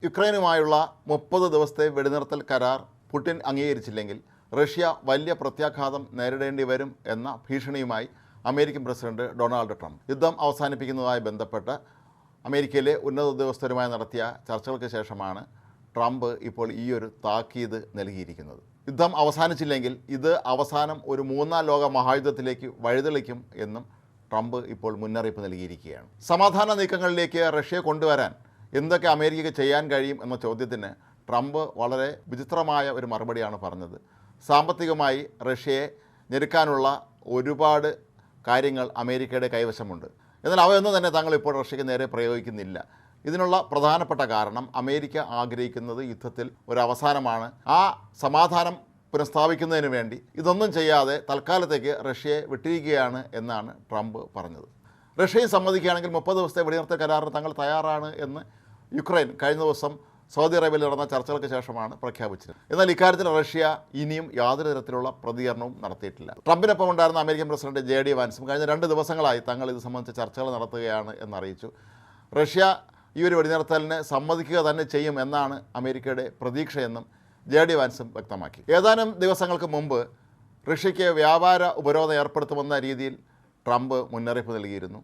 യുക്രൈനുമായുള്ള 30 ദിവസത്തെ വെടിനിർത്തൽ കരാർ പുടിൻ അംഗീകരിച്ചില്ലെങ്കിൽ റഷ്യ വലിയ പ്രത്യാഘാതം നേരിടേണ്ടി വരും എന്ന ഭീഷണിയുമായി അമേരിക്കൻ പ്രസിഡന്റ് ഡൊണാൾഡ് ട്രംപ് യുദ്ധം അവസാനിപ്പിക്കുന്നതുമായി ബന്ധപ്പെട്ട് അമേരിക്കയിലെ ഉന്നത ഉദ്യോഗസ്ഥരുമായി നടത്തിയ ചർച്ചകൾക്ക് ശേഷമാണ് ട്രംപ് ഇപ്പോൾ ഈയൊരു താക്കീത് നൽകിയിരിക്കുന്നത്. യുദ്ധം അവസാനിച്ചില്ലെങ്കിൽ ഇത് അവസാനം ഒരു മൂന്നാം ലോക മഹായുദ്ധത്തിലേക്ക് വഴിതെളിക്കും എന്നും ട്രംപ് ഇപ്പോൾ മുന്നറിയിപ്പ് നൽകിയിരിക്കുകയാണ്. സമാധാന നീക്കങ്ങളിലേക്ക് റഷ്യയെ കൊണ്ടുവരാൻ എന്തൊക്കെ അമേരിക്കയ്ക്ക് ചെയ്യാൻ കഴിയും എന്ന ചോദ്യത്തിന് ട്രംപ് വളരെ വിചിത്രമായ ഒരു മറുപടിയാണ് പറഞ്ഞത്. സാമ്പത്തികമായി റഷ്യയെ ഞെരുക്കാനുള്ള ഒരുപാട് കാര്യങ്ങൾ അമേരിക്കയുടെ കൈവശമുണ്ട്. എന്നാൽ അവയൊന്നും തന്നെ തങ്ങൾ ഇപ്പോൾ റഷ്യയ്ക്ക് നേരെ പ്രയോഗിക്കുന്നില്ല. ഇതിനുള്ള പ്രധാനപ്പെട്ട കാരണം അമേരിക്ക ആഗ്രഹിക്കുന്നത് യുദ്ധത്തിൽ ഒരു അവസാനമാണ്. ആ സമാധാനം പുനഃസ്ഥാപിക്കുന്നതിന് വേണ്ടി ഇതൊന്നും ചെയ്യാതെ തൽക്കാലത്തേക്ക് റഷ്യയെ വിട്ടിരിക്കുകയാണ് എന്നാണ് ട്രംപ് പറഞ്ഞത്. റഷ്യയും സമ്മതിക്കുകയാണെങ്കിൽ 30 ദിവസത്തെ വെടിനിർത്തൽ കരാറിന് തങ്ങൾ തയ്യാറാണ് എന്ന് യുക്രൈൻ കഴിഞ്ഞ ദിവസം സൗദി അറേബ്യയിൽ നടന്ന ചർച്ചകൾക്ക് ശേഷമാണ് പ്രഖ്യാപിച്ചത്. എന്നാൽ ഇക്കാര്യത്തിൽ റഷ്യ ഇനിയും യാതൊരു തരത്തിലുള്ള പ്രതികരണവും നടത്തിയിട്ടില്ല. ട്രംപിനൊപ്പം ഉണ്ടായിരുന്ന അമേരിക്കൻ പ്രസിഡന്റ് JD വാൻസും കഴിഞ്ഞ 2 ദിവസങ്ങളായി തങ്ങൾ ഇത് സംബന്ധിച്ച് ചർച്ചകൾ നടത്തുകയാണ് എന്നറിയിച്ചു. റഷ്യ ഈ ഒരു വെടിനിർത്തലിന് സമ്മതിക്കുക തന്നെ ചെയ്യും എന്നാണ് അമേരിക്കയുടെ പ്രതീക്ഷയെന്നും JD വാൻസും വ്യക്തമാക്കി. ഏതാനും ദിവസങ്ങൾക്ക് മുമ്പ് റഷ്യയ്ക്ക് വ്യാപാര ഉപരോധം ഏർപ്പെടുത്തുമെന്ന രീതിയിൽ ട്രംപ് മുന്നറിയിപ്പ് നൽകിയിരുന്നു.